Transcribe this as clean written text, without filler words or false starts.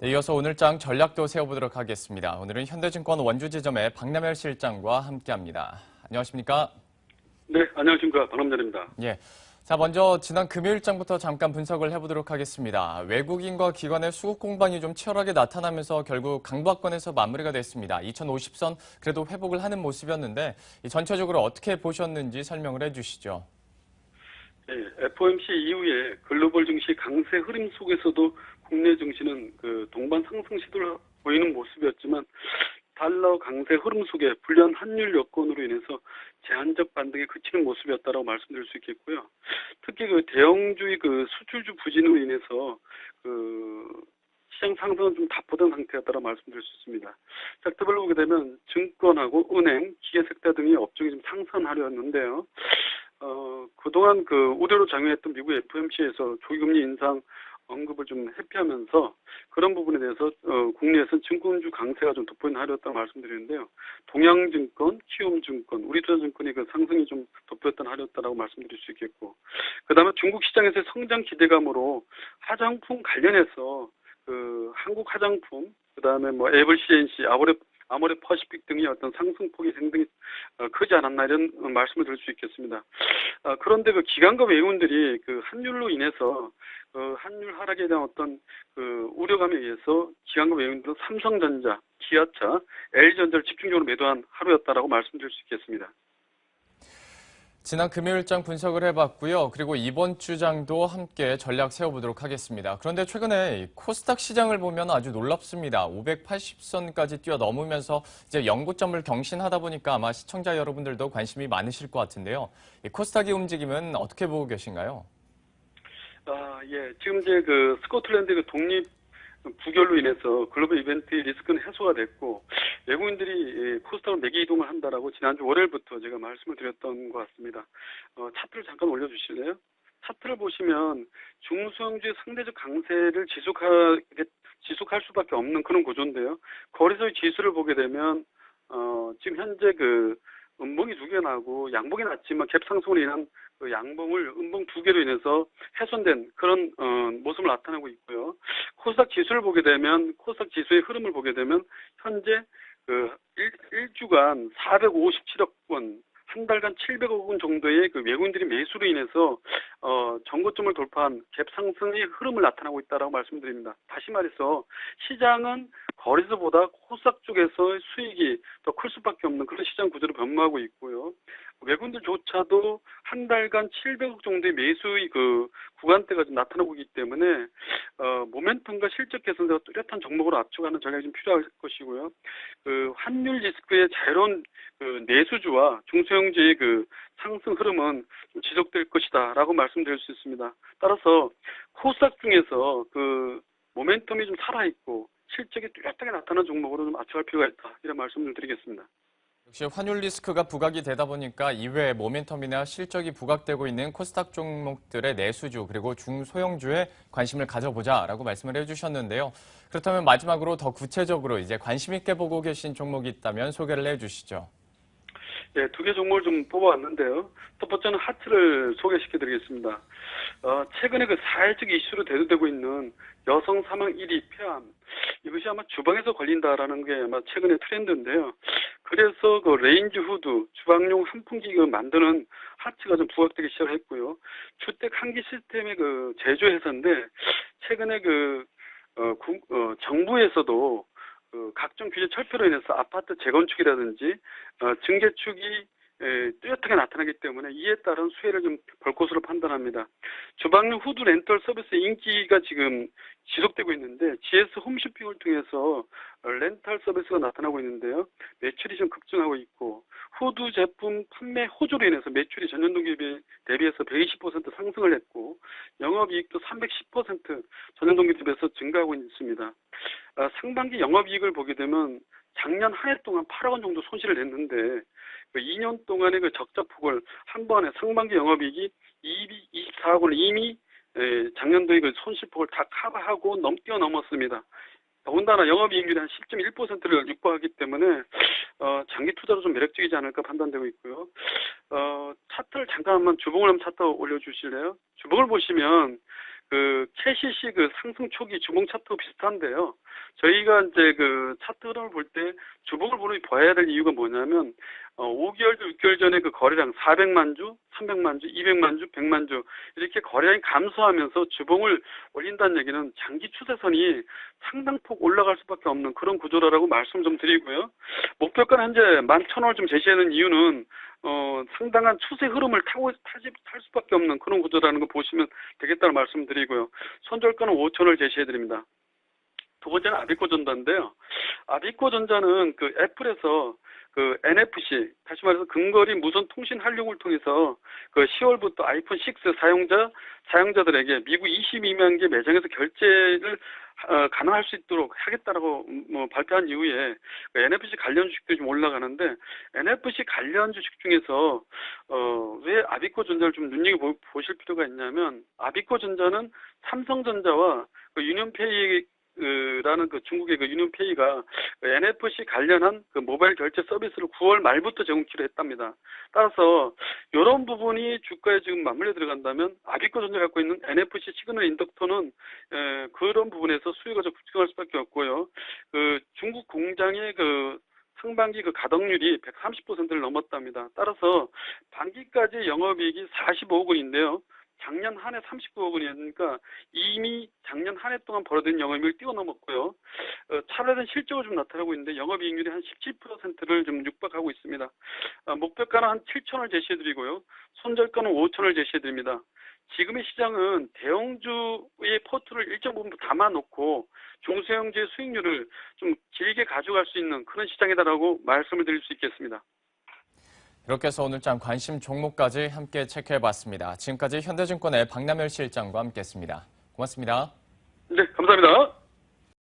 네, 이어서 오늘장 전략도 세워보도록 하겠습니다. 오늘은 현대증권 원주지점의 박남열 실장과 함께합니다. 안녕하십니까? 네, 안녕하십니까. 박남렬입니다. 예. 자, 먼저 지난 금요일장부터 잠깐 분석을 해보도록 하겠습니다. 외국인과 기관의 수급 공방이 좀 치열하게 나타나면서 결국 강보합권에서 마무리가 됐습니다. 2050선 그래도 회복을 하는 모습이었는데 전체적으로 어떻게 보셨는지 설명을 해주시죠. 네, FOMC 이후에 글로벌 증시 강세 흐름 속에서도 국내 증시는 동반 상승 시도를 보이는 모습이었지만 달러 강세 흐름 속에 불리한 환율 여건으로 인해서 제한적 반등에 그치는 모습이었다고 말씀드릴 수 있겠고요. 특히 대형주의 수출주 부진으로 인해서 시장 상승은 좀 답보된 상태였다고 말씀드릴 수 있습니다. 섹터별로 보게 되면 증권하고 은행, 기계섹터 등의 업종이 좀 상승하려였는데요. 그동안 우려로 작용했던 미국 FOMC에서 조기금리 인상 언급을 좀 회피하면서 그런 부분에 대해서 국내에서는 증권주 강세가 좀 돋보이는 하루였다고 말씀드리는데요. 동양증권, 키움증권, 우리투자증권의 상승이 좀 돋보였던 하루였다고 말씀드릴 수 있겠고, 그다음에 중국 시장에서의 성장 기대감으로 화장품 관련해서 한국 화장품, 그다음에 애블 CNC, 아모레 퍼시픽 등의 어떤 상승폭이 상당히 크지 않았나 이런 말씀을 드릴 수 있겠습니다. 그런데 기관과 외국인들이 환율로 인해서 환율 하락에 대한 어떤 우려감에 의해서 기관과 외국인들은 삼성전자, 기아차, LG전자를 집중적으로 매도한 하루였다라고 말씀드릴 수 있겠습니다. 지난 금요일장 분석을 해봤고요. 그리고 이번 주장도 함께 전략 세워보도록 하겠습니다. 그런데 최근에 코스닥 시장을 보면 아주 놀랍습니다. 580선까지 뛰어넘으면서 이제 연고점을 경신하다 보니까 아마 시청자 여러분들도 관심이 많으실 것 같은데요. 이 코스닥의 움직임은 어떻게 보고 계신가요? 예. 지금 이제 스코틀랜드 독립 부결로 인해서 글로벌 이벤트의 리스크는 해소가 됐고, 외국인들이 코스닥으로 매기 이동을 한다라고 지난주 월요일부터 제가 말씀을 드렸던 것 같습니다. 차트를 잠깐 올려주실래요? 차트를 보시면 중소형주의 상대적 강세를 지속할 수밖에 없는 그런 구조인데요. 거래소의 지수를 보게 되면 지금 현재 음봉이 두 개 나고 양봉이 났지만 갭 상승으로 인한 양봉을 음봉 두 개로 인해서 훼손된 그런 모습을 나타내고 있고요. 코스닥 지수를 보게 되면 코스닥 지수의 흐름을 보게 되면 현재 1주간 457억 원, 한 달간 700억 원 정도의 외국인들이 매수로 인해서 전고점을 돌파한 갭 상승의 흐름을 나타나고 있다고 말씀드립니다. 다시 말해서 시장은 거래소보다 코스닥 쪽에서 수익이 더 클 수밖에 없는 그런 시장 구조로 변모하고 있고요. 외국인들조차도 한 달간 700억 정도의 매수의 구간대가 좀 나타나고 있기 때문에 모멘텀과 실적 개선과 뚜렷한 종목으로 압축하는 전략이 좀 필요할 것이고요. 환율 리스크의 자유로운 내수주와 중소형주의 상승 흐름은 좀 지속될 것이다라고 말씀드릴 수 있습니다. 따라서 코스닥 중에서 모멘텀이 좀 살아있고 실적이 뚜렷하게 나타나는 종목으로 좀 압축할 필요가 있다. 이런 말씀을 드리겠습니다. 역시 환율 리스크가 부각이 되다 보니까 이외에 모멘텀이나 실적이 부각되고 있는 코스닥 종목들의 내수주 그리고 중소형주에 관심을 가져보자라고 말씀을 해주셨는데요. 그렇다면 마지막으로 더 구체적으로 이제 관심 있게 보고 계신 종목이 있다면 소개를 해주시죠. 네, 두 개 종목을 좀 뽑아왔는데요. 첫 번째는 하트를 소개시켜드리겠습니다. 최근에 사회적 이슈로 대두되고 있는 여성 사망 1위 폐암. 이것이 아마 주방에서 걸린다라는 게 아마 최근의 트렌드인데요. 그래서 레인지 후드, 주방용 환풍기 만드는 하트가 좀 부각되기 시작했고요. 주택 환기 시스템의 제조 회사인데 최근에 정부에서도 각종 규제 철폐로 인해서 아파트 재건축이라든지 증개축이 뚜렷하게 나타나기 때문에 이에 따른 수혜를 좀 볼 것으로 판단합니다. 주방용 후드 렌털 서비스 인기가 지금 지속되고 있는데 GS 홈쇼핑을 통해서 렌탈 서비스가 나타나고 있는데요. 매출이 좀 급증하고 있고 후드 제품 판매 호조로 인해서 매출이 전년 동기 대비해서 120% 상승을 했고 영업이익도 310% 전년 동기 대비해서 증가하고 있습니다. 상반기 영업이익을 보게 되면 작년 한 해 동안 8억 원 정도 손실을 냈는데 2년 동안의 적자폭을 한 번에 상반기 영업이익이 24억 원을 이미 작년도의 손실폭을 다 커버하고 뛰어넘었습니다. 더군다나 영업이익률이 한 10.1%를 육박하기 때문에 장기 투자로 좀 매력적이지 않을까 판단되고 있고요. 차트를 잠깐만 주봉을 한번 차트 올려주실래요? 주봉을 보시면 그 KCC 그 상승 초기 주봉 차트 비슷한데요. 저희가 이제 그 차트 흐름을 볼 때 주봉을 봐야 될 이유가 뭐냐면 5개월, 6개월 전에 그 거래량 400만 주, 300만 주, 200만 주, 100만 주 이렇게 거래량이 감소하면서 주봉을 올린다는 얘기는 장기 추세선이 상당폭 올라갈 수밖에 없는 그런 구조라고 말씀 좀 드리고요. 목표가는 현재 11,000원을 좀 제시하는 이유는 상당한 추세 흐름을 탈 수밖에 없는 그런 구조라는 거 보시면 되겠다는 말씀 드리고요. 손절가는 5,000원을 제시해 드립니다. 두 번째는 아비코전자인데요. 아비코전자는 그 애플에서 그 NFC, 다시 말해서 근거리 무선 통신 활용을 통해서 그 10월부터 아이폰 6 사용자들에게 미국 22만 개 매장에서 결제를 가능할 수 있도록 하겠다라고 발표한 이후에 그 NFC 관련 주식들이 좀 올라가는데 NFC 관련 주식 중에서 왜 아비코전자를 좀 눈여겨보실 필요가 있냐면 아비코전자는 삼성전자와 그 유니온페이 라는 그 중국의 그 유니온페이가 NFC 관련한 그 모바일 결제 서비스를 9월 말부터 제공키로 했답니다. 따라서 이런 부분이 주가에 지금 맞물려 들어간다면 아비코전자 갖고 있는 NFC 시그널 인덕터는 그런 부분에서 수요가 좀 급증할 수밖에 없고요. 그 중국 공장의 그 상반기 그 가동률이 130%를 넘었답니다. 따라서 반기까지 영업이익이 45억 원인데요. 작년 한 해 39억 원이니까 이미 작년 한 해 동안 벌어들인 영업이익을 뛰어넘었고요. 차별화된 실적을 좀 나타나고 있는데 영업이익률이 한 17%를 좀 육박하고 있습니다. 목표가는 한 7,000원을 제시해드리고요. 손절가는 5,000원을 제시해드립니다. 지금의 시장은 대형주의 포트를 일정 부분 담아놓고 중소형주의 수익률을 좀 길게 가져갈 수 있는 그런 시장이다라고 말씀을 드릴 수 있겠습니다. 이렇게 해서 오늘장 관심 종목까지 함께 체크해봤습니다. 지금까지 현대증권의 박남열 실장과 함께했습니다. 고맙습니다. 네, 감사합니다.